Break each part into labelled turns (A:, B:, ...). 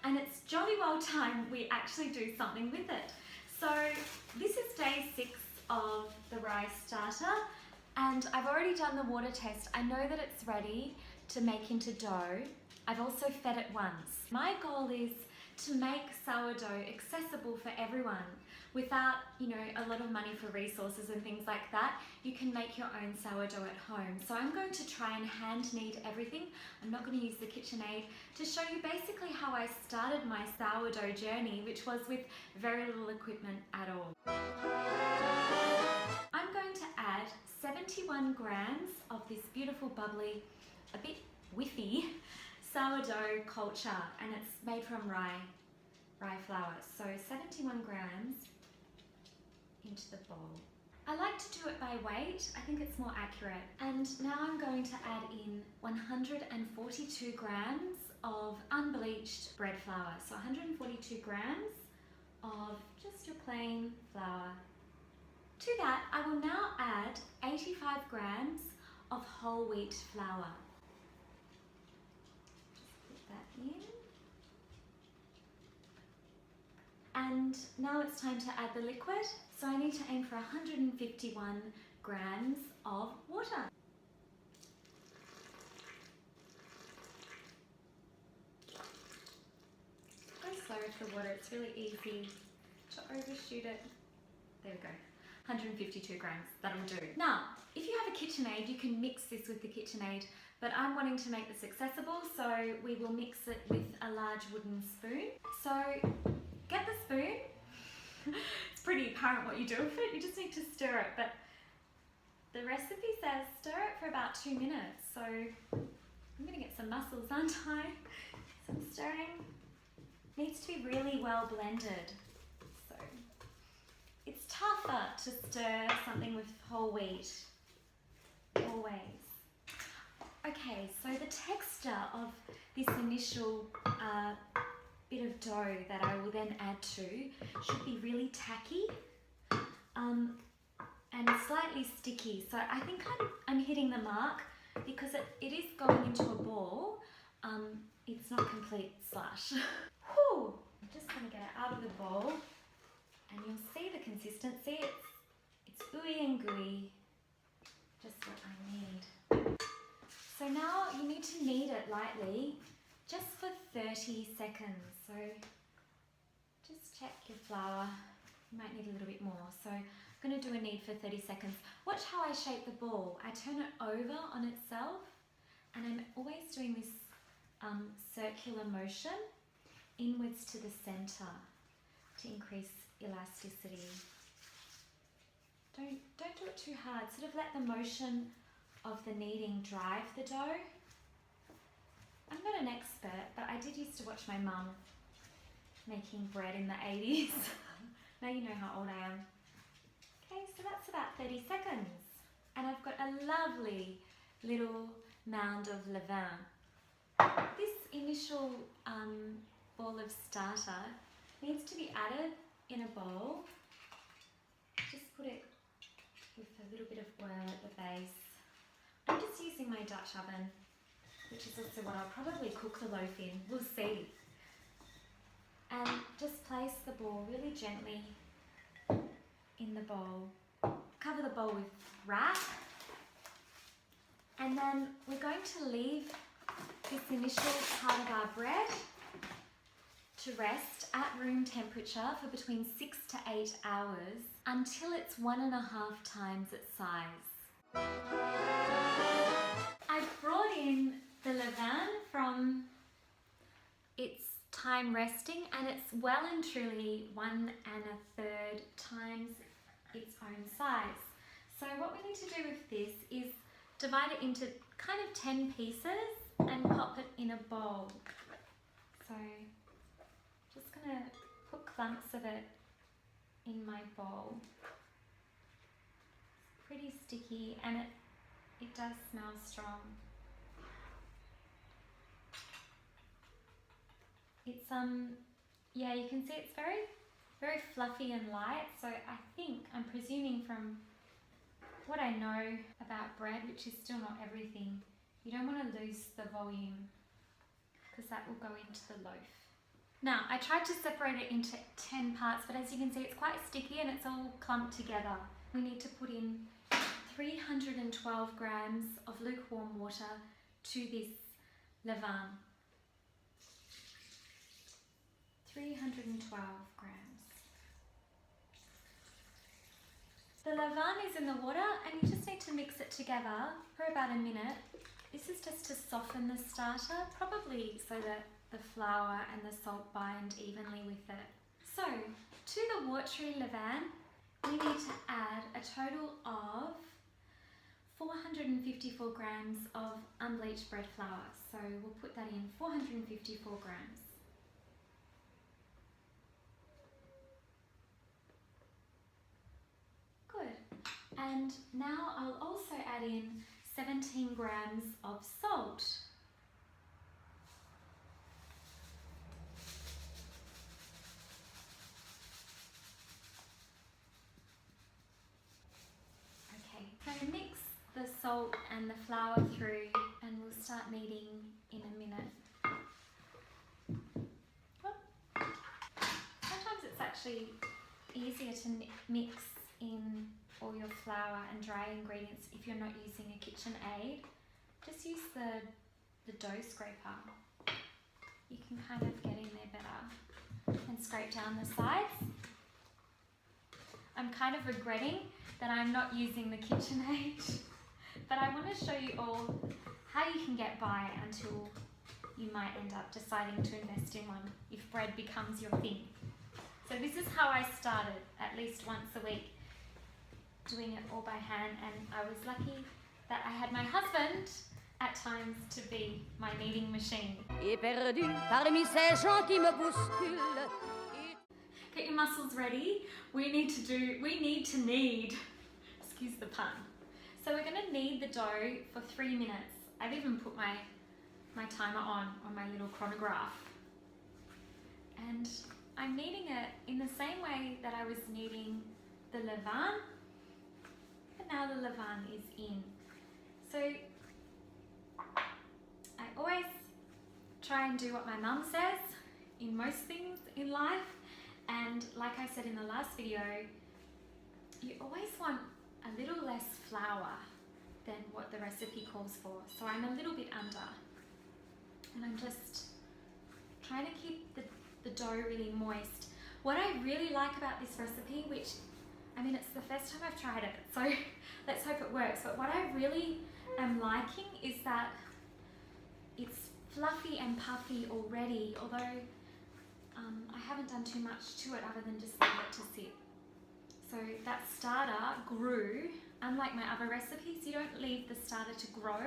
A: and it's jolly well time we actually do something with it. So this is day 6 of the rice starter, and I've already done the water test. I know that it's ready to make into dough. I've also fed it once. My goal is to make sourdough accessible for everyone without, a lot of money for resources and things like that. You can make your own sourdough at home. So I'm going to try and hand knead everything. I'm not going to use the KitchenAid, to show you basically how I started my sourdough journey, which was with very little equipment at all. I'm going to add 71 grams of this beautiful bubbly, a bit whiffy sourdough culture, and it's made from rye flour. So 71 grams into the bowl. I like to do it by weight. I think it's more accurate. And now I'm going to add in 142 grams of unbleached bread flour. So 142 grams of just your plain flour. To that, I will now add 85 grams of whole wheat flour. In. And now it's time to add the liquid. So I need to aim for 151 grams of water. Go slow with the water, it's really easy to overshoot it. There we go, 152 grams, that'll do. Now, if you have a KitchenAid, you can mix this with the KitchenAid, but I'm wanting to make this accessible, so we will mix it with a large wooden spoon. So get the spoon. It's pretty apparent what you do with it, you just need to stir it, but the recipe says stir it for about 2 minutes, so I'm gonna get some mussels, aren't I? Some stirring. Needs to be really well blended. So it's tougher to stir something with whole wheat, always. Okay, so the texture of this initial bit of dough that I will then add to should be really tacky and slightly sticky. So I think I'm hitting the mark because it is going into a ball. It's not complete slush. Whew. I'm just going to get it out of the bowl and you'll see the consistency. It's ooey and gooey, just what I need. So now you need to knead it lightly, just for 30 seconds. So just check your flour, you might need a little bit more. So I'm going to do a knead for 30 seconds. Watch how I shape the ball. I turn it over on itself, and I'm always doing this circular motion inwards to the center to increase elasticity. Don't do it too hard, sort of let the motion of the kneading drive the dough. I'm not an expert, but I did used to watch my mum making bread in the 80s. Now you know how old I am. Okay, so that's about 30 seconds. And I've got a lovely little mound of Levain. This initial ball of starter needs to be added in a bowl. Just put it with a little bit of oil at the base. I'm just using my Dutch oven, which is also what I'll probably cook the loaf in. We'll see. And just place the ball really gently in the bowl. Cover the bowl with wrap. And then we're going to leave this initial part of our bread to rest at room temperature for between 6 to 8 hours until it's 1.5 times its size. I've brought in the Levain from its time resting, and it's well and truly 1 1/3 times its own size. So what we need to do with this is divide it into kind of 10 pieces and pop it in a bowl. So just gonna put clumps of it in my bowl. It's pretty sticky and it does smell strong. It's yeah, you can see it's very fluffy and light, so I think, I'm presuming from what I know about bread, which is still not everything, you don't want to lose the volume because that will go into the loaf. Now, I tried to separate it into 10 parts, but as you can see, it's quite sticky and it's all clumped together. We need to put in 312 grams of lukewarm water to this levain. 312 grams. The levain is in the water and you just need to mix it together for about a minute. This is just to soften the starter, probably so that the flour and the salt bind evenly with it. So, to the watery levain, we need to add a total of 454 grams of unbleached bread flour. So we'll put that in, 454 grams. Good. And now I'll also add in 17 grams of salt. Okay, so mix the salt and the flour through and we'll start kneading in a minute. Sometimes it's actually easier to mix in all your flour and dry ingredients if you're not using a KitchenAid. Just use the dough scraper. You can kind of get in there better and scrape down the sides. I'm kind of regretting that I'm not using the KitchenAid, but I want to show you all how you can get by until you might end up deciding to invest in one if bread becomes your thing. So this is how I started, at least once a week, doing it all by hand, and I was lucky that I had my husband at times to be my kneading machine. Get your muscles ready. We need to knead. Excuse the pun. So we're going to knead the dough for 3 minutes. I've even put my timer on my little chronograph. And I'm kneading it in the same way that I was kneading the levain, but now the levain is in. So I always try and do what my mum says in most things in life, and like I said in the last video, you always want a little less flour than what the recipe calls for. So I'm a little bit under, and I'm just trying to keep the dough really moist. What I really like about this recipe, which, I mean, it's the first time I've tried it, so let's hope it works, but what I really am liking is that it's fluffy and puffy already, although I haven't done too much to it other than just leave it to sit. So that starter grew. Unlike my other recipes, you don't leave the starter to grow.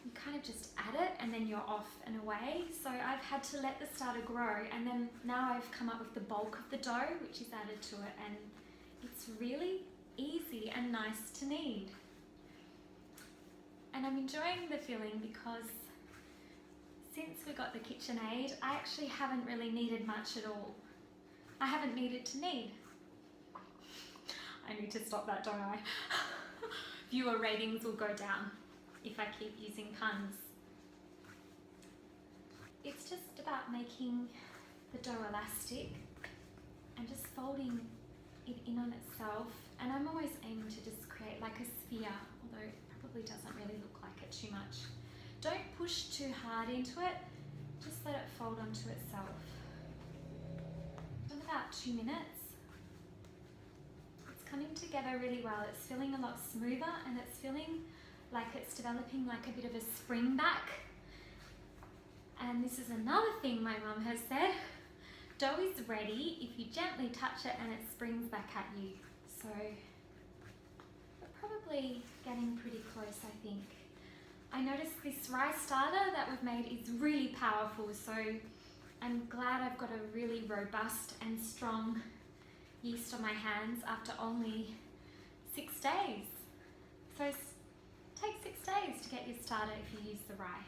A: You kind of just add it and then you're off and away. So I've had to let the starter grow, and then now I've come up with the bulk of the dough, which is added to it, and it's really easy and nice to knead. And I'm enjoying the filling because since we got the KitchenAid, I actually haven't really kneaded much at all. I haven't needed to knead. I need to stop that, don't I? Viewer ratings will go down if I keep using puns. It's just about making the dough elastic and just folding it in on itself. And I'm always aiming to just create like a sphere, although it probably doesn't really look like it too much. Don't push too hard into it, just let it fold onto itself. In about 2 minutes, it's coming together really well. It's feeling a lot smoother and it's feeling like it's developing like a bit of a spring back. And this is another thing my mum has said. Dough is ready if you gently touch it and it springs back at you. So we're probably getting pretty close, I think. I noticed this rice starter that we've made is really powerful, so I'm glad I've got a really robust and strong yeast on my hands after only 6 days. So it takes 6 days to get your starter if you use the rye.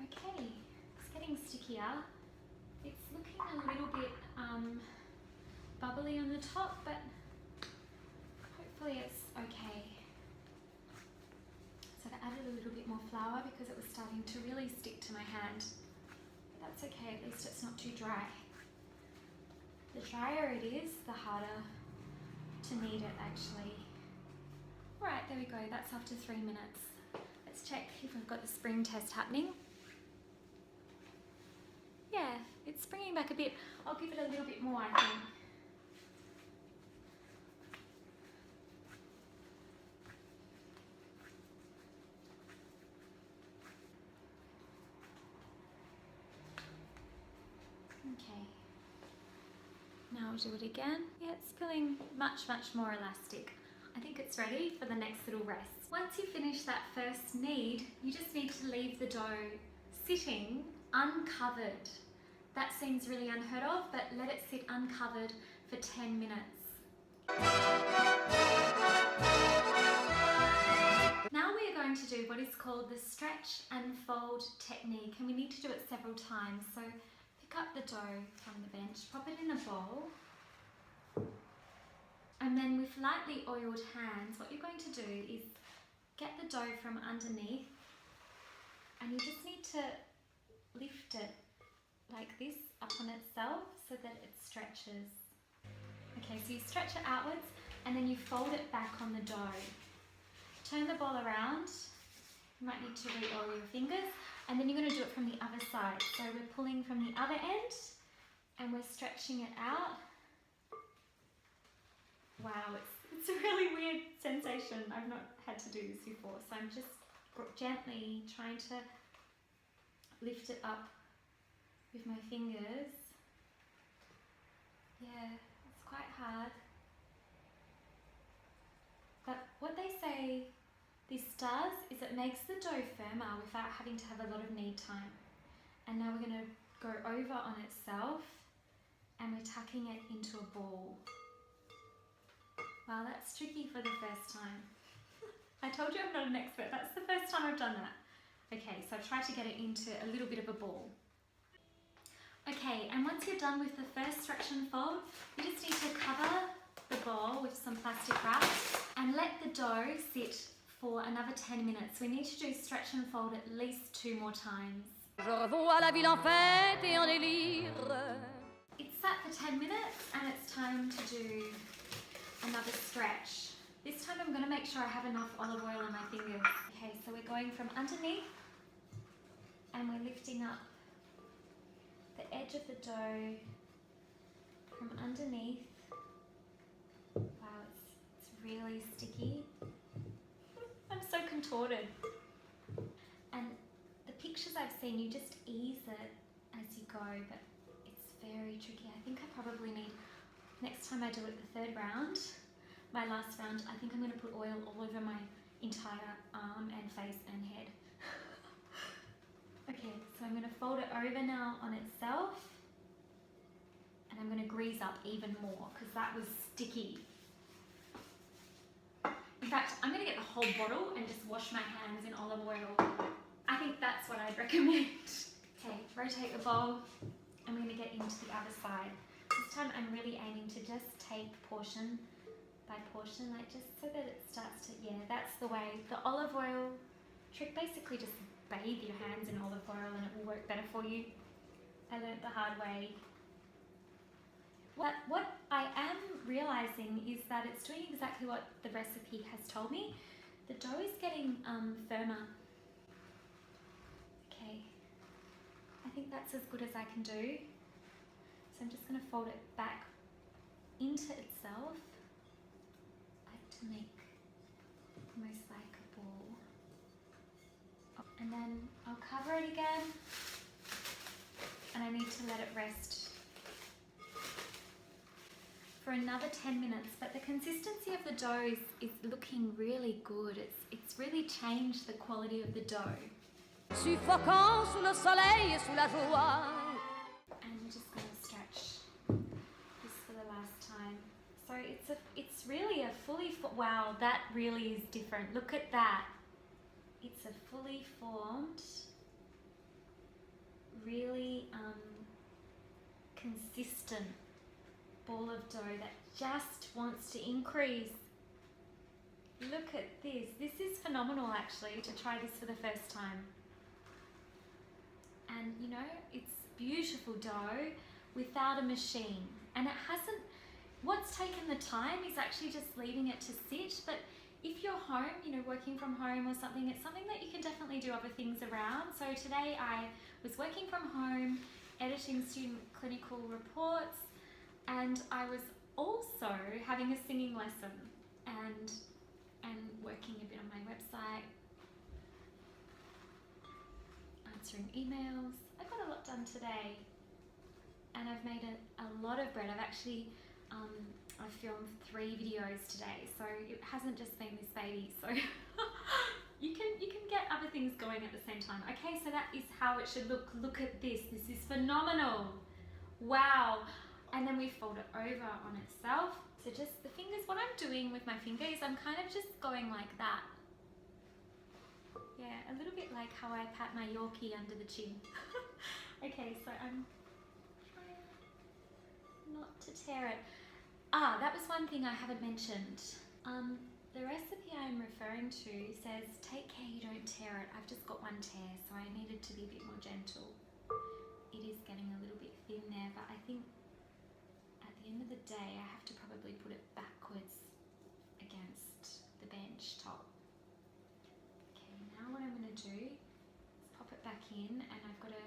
A: Okay, it's getting stickier. It's looking a little bit bubbly on the top, but hopefully it's okay. So I added a little bit more flour because it was starting to really stick to my hand. That's least it's not too dry. The drier it is, the harder to knead it actually. Alright, there we go, that's after 3 minutes. Let's check if I've got the spring test happening. Yeah, it's springing back a bit. I'll give it a little bit more, I think. Okay. Now I'll do it again. Yeah, it's feeling much more elastic. I think it's ready for the next little rest. Once you finish that first knead, you just need to leave the dough sitting uncovered. That seems really unheard of, but let it sit uncovered for 10 minutes. Now we are going to do what is called the stretch and fold technique, and we need to do it several times. So pick up the dough from the bench, pop it in a bowl, and then with lightly oiled hands, what you're going to do is get the dough from underneath, and you just need to lift it like this up on itself so that it stretches. Okay, so you stretch it outwards and then you fold it back on the dough. Turn the bowl around, you might need to re-oil your fingers, and then you're going to do it from the other side. So we're pulling from the other end and we're stretching it out. Wow, it's a really weird sensation. I've not had to do this before, so I'm just gently trying to lift it up with my fingers. Yeah, it's quite hard. But what they say this does is it makes the dough firmer without having to have a lot of knead time. And now we're going to go over on itself and we're tucking it into a ball. Wow, that's tricky for the first time. I told you I'm not an expert. That's the first time I've done that. Okay, so I've tried to get it into a little bit of a ball. Okay, and once you're done with the first stretch and fold, you just need to cover the bowl with some plastic wrap and let the dough sit for another 10 minutes. We need to do stretch and fold at least 2 more times. It's sat for 10 minutes and it's time to do another stretch. This time I'm going to make sure I have enough olive oil on my fingers. Okay, so we're going from underneath and we're lifting up the edge of the dough from underneath. Wow, it's really sticky. I'm so contorted. And the pictures I've seen, you just ease it as you go, but it's very tricky. I think I probably need, next time I do it the 3rd round, my last round, I think I'm going to put oil all over my entire arm and face and head. Okay, so I'm going to fold it over now on itself, and I'm going to grease up even more because that was sticky. In fact, I'm going to get the whole bottle and just wash my hands in olive oil. I think that's what I'd recommend. Okay, rotate the bowl. I'm going to get into the other side. This time I'm really aiming to just take portion by portion, like just so that it starts to, yeah, that's the way. The olive oil trick, basically just bathe your hands in olive oil and it will work better for you. I learnt the hard way. What I am realising is that it's doing exactly what the recipe has told me. The dough is getting firmer. Okay, I think that's as good as I can do. So I'm just going to fold it back into itself, like to make almost like a ball. And then I'll cover it again, and I need to let it rest for another 10 minutes. But the consistency of the dough is looking really good. It's really changed the quality of the dough.
B: Suffocant sous le soleil et sous la joie.
A: And I'm just going to stretch this for the last time. So it's really a fully, wow, that really is different. Look at that. It's a fully formed, really consistent ball of dough that just wants to increase. Look at this. This is phenomenal actually to try this for the first time. And you know, It's beautiful dough without a machine, and it hasn't, what's taken the time is actually just leaving it to sit. But if you're home, you know, working from home or something, it's something that you can definitely do other things around. So today I was working from home, editing student clinical reports, and I was also having a singing lesson and working a bit on my website, answering emails. I got a lot done today, and I've made a lot of bread. I've actually I've filmed 3 videos today, so it hasn't just been this baby. So you can get other things going at the same time. Okay, so that is how it should look. Look at this. This is phenomenal. Wow. And then we fold it over on itself. So just the fingers, what I'm doing with my fingers, I'm kind of just going like that. Yeah, a little bit like how I pat my Yorkie under the chin. Okay, so I'm trying not to tear it. Ah, that was one thing I haven't mentioned. The recipe I'm referring to says, take care you don't tear it. I've just got one tear, so I needed to be a bit more gentle. It is getting a little bit thin there, but I think at the end of the day, I have to probably put it backwards against the bench top. Okay, now what I'm going to do is pop it back in, and I've got to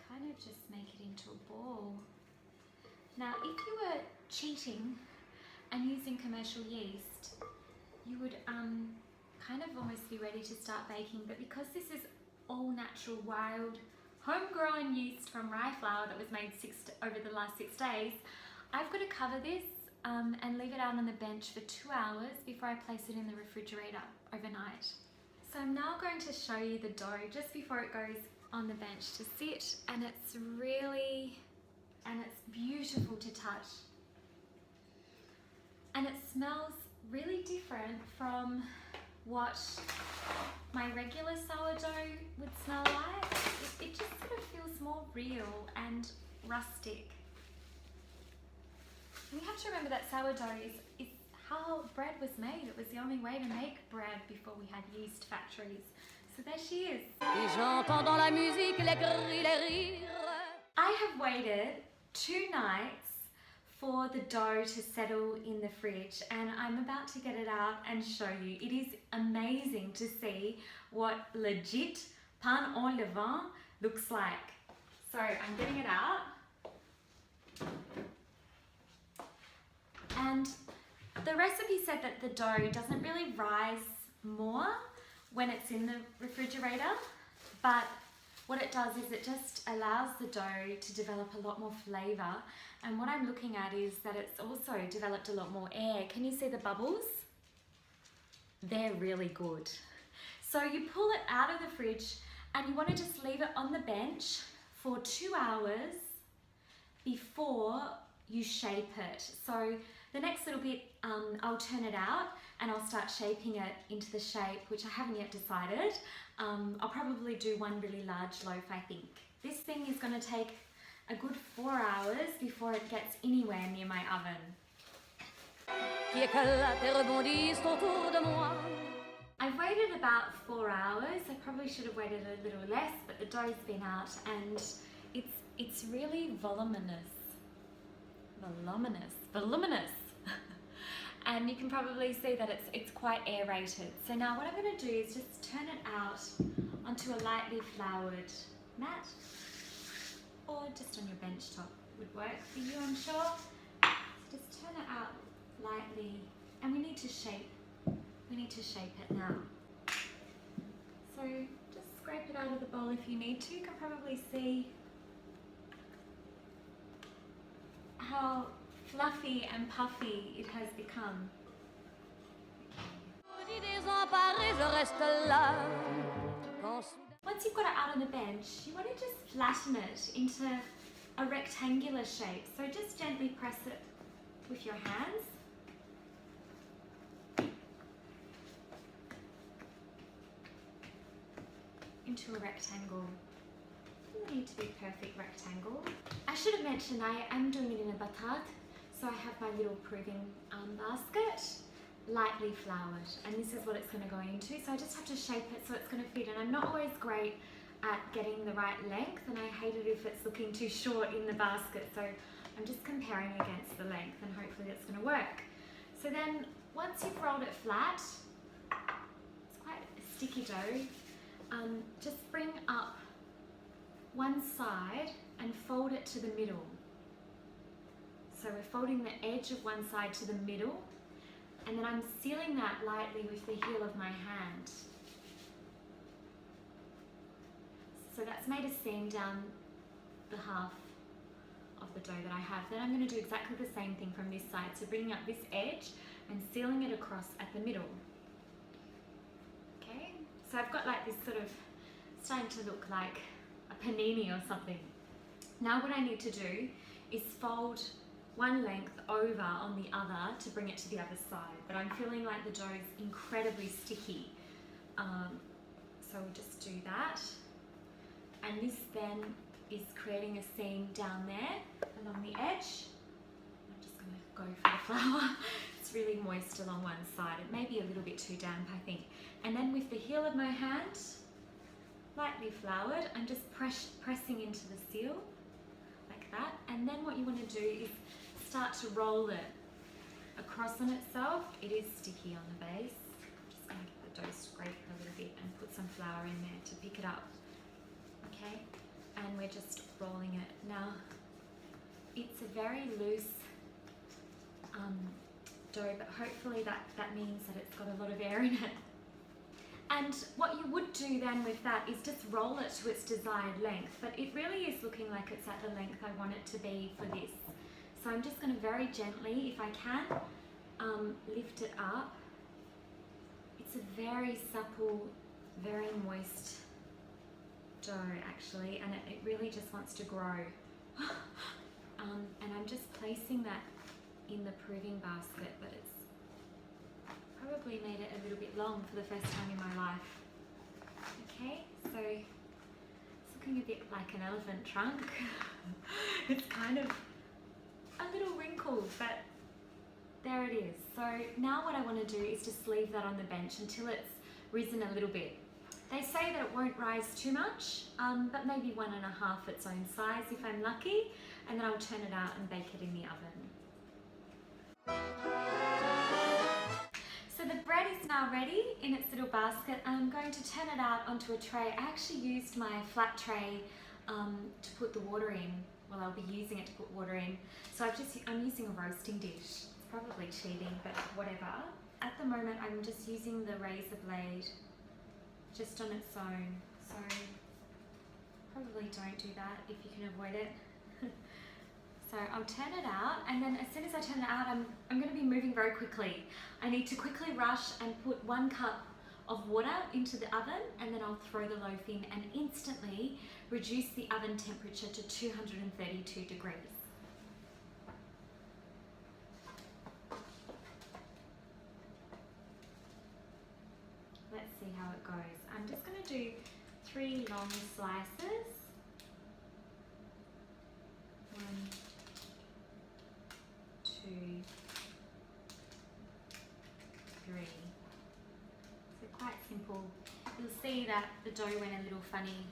A: kind of just make it into a ball. Now, if you were cheating and using commercial yeast, you would kind of almost be ready to start baking, but because this is all natural, wild, homegrown yeast from rye flour that was made over the last 6 days, I've got to cover this and leave it out on the bench for 2 hours before I place it in the refrigerator overnight. So I'm now going to show you the dough just before it goes on the bench to sit, and it's beautiful to touch. And it smells really different from what my regular sourdough would smell like. It just sort of feels more real and rustic. And you have to remember that sourdough is how bread was made. It was the only way to make bread before we had yeast factories. So there she is. I have waited 2 nights for the dough to settle in the fridge, and I'm about to get it out and show you. It is amazing to see what legit pain au levain looks like. So I'm getting it out. And the recipe said that the dough doesn't really rise more when it's in the refrigerator, but what it does is it just allows the dough to develop a lot more flavour. And what I'm looking at is that it's also developed a lot more air. Can you see the bubbles? They're really good. So you pull it out of the fridge and you want to just leave it on the bench for 2 hours before you shape it. So the next little bit, I'll turn it out and I'll start shaping it into the shape, which I haven't yet decided. I'll probably do one really large loaf, I think. This thing is going to take a good 4 hours before it gets anywhere near my oven. I've waited about 4 hours. I probably should have waited a little less, but the dough's been out and it's really voluminous. And you can probably see that it's quite aerated. So now what I'm going to do is just turn it out onto a lightly floured mat, or just on your bench top would work for you, I'm sure. So just turn it out lightly, and we need to shape it now. So just scrape it out of the bowl if you need to. You can probably see how fluffy and puffy it has become. Once you've got it out on the bench, you want to just flatten it into a rectangular shape. So just gently press it with your hands. Into a rectangle. It doesn't need to be a perfect rectangle. I should have mentioned I am doing it in a batard. So I have my little proving basket, lightly floured, and this is what it's going to go into. So I just have to shape it so it's going to fit, and I'm not always great at getting the right length, and I hate it if it's looking too short in the basket. So I'm just comparing against the length, and hopefully that's going to work. So then once you've rolled it flat, it's quite a sticky dough, just bring up one side and fold it to the middle. So we're folding the edge of one side to the middle, and then I'm sealing that lightly with the heel of my hand. So that's made a seam down the half of the dough that I have. Then I'm going to do exactly the same thing from this side. So bringing up this edge and sealing it across at the middle. Okay, so I've got like this sort of starting to look like a panini or something. Now what I need to do is fold one length over on the other to bring it to the other side. But I'm feeling like the dough is incredibly sticky. So we'll just do that. And this then is creating a seam down there along the edge. I'm just going to go for the flour. It's really moist along one side. It may be a little bit too damp, I think. And then with the heel of my hand, lightly floured, I'm just pressing into the seal like that. And then what you want to do is start to roll it across on itself. It is sticky on the base. I'm just going to get the dough scraped a little bit and put some flour in there to pick it up. Okay, and we're just rolling it. Now, it's a very loose dough, but hopefully that means that it's got a lot of air in it. And what you would do then with that is just roll it to its desired length, but it really is looking like it's at the length I want it to be for this. So I'm just going to very gently, if I can, lift it up. It's a very supple, very moist dough actually, and it really just wants to grow. And I'm just placing that in the proving basket, but it's probably made it a little bit long for the first time in my life. Okay, so it's looking a bit like an elephant trunk. It's kind of a little wrinkled, but there it is. So now what I want to do is just leave that on the bench until it's risen a little bit. They say that it won't rise too much, but maybe 1.5 its own size if I'm lucky, and then I'll turn it out and bake it in the oven. So the bread is now ready in its little basket. I'm going to turn it out onto a tray. I actually used my flat tray to put the water in. Well, I'll be using it to put water in. So I'm using a roasting dish. It's probably cheating, but whatever. At the moment, I'm just using the razor blade just on its own, so probably don't do that if you can avoid it. So I'll turn it out, and then as soon as I turn it out, I'm going to be moving very quickly. I need to quickly rush and put 1 cup of water into the oven, and then I'll throw the loaf in and instantly reduce the oven temperature to 232 degrees. Let's see how it goes. I'm just going to do 3 long slices. 1, 2, 3. So quite simple. You'll see that the dough went a little funny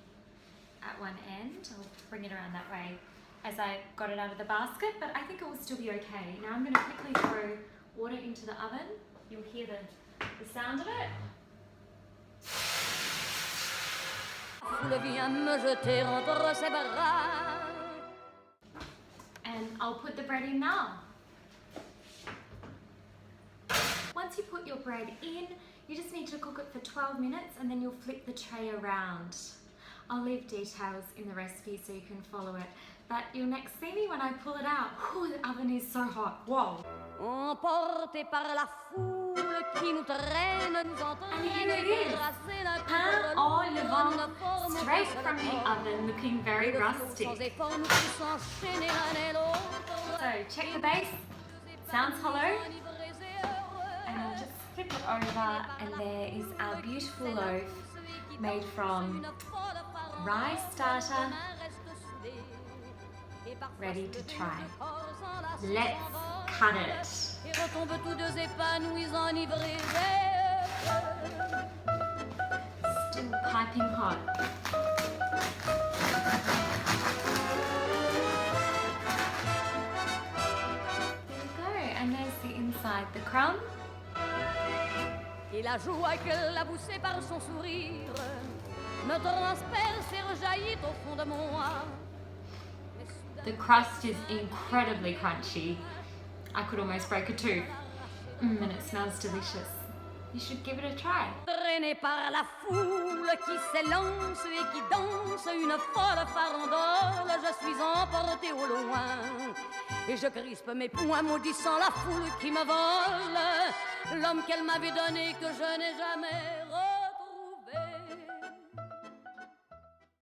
A: at one end. I'll bring it around that way as I got it out of the basket, but I think it will still be okay. Now I'm going to quickly throw water into the oven. You'll hear the sound of it. And I'll put the bread in now. Once you put your bread in, you just need to cook it for 12 minutes and then you'll flip the tray around. I'll leave details in the recipe so you can follow it. But you'll next see me when I pull it out. Whew, the oven is so hot. Whoa.
B: Emportés par la foule qui nous traîne, nous
A: And here it is. Pain au Levain, straight from the oven, looking very rustic. So check the base. Sounds hollow. And I'll just flip it over, and there is our beautiful loaf made from rye starter, ready to try. Let's cut it. Still piping hot. crumb.
B: Et la joie que l'a poussée par son sourire me transperce et rejaillit au fond de moi.
A: The crust is incredibly crunchy. I could almost break a tooth. And it smells delicious. You should give it a try.
B: Traîné par la foule qui s'élance et qui danse une folle farandole, je suis emporté au loin. Et je crispe mes poings maudissant la foule qui me vole, l'homme qu'elle m'avait donné que je n'ai jamais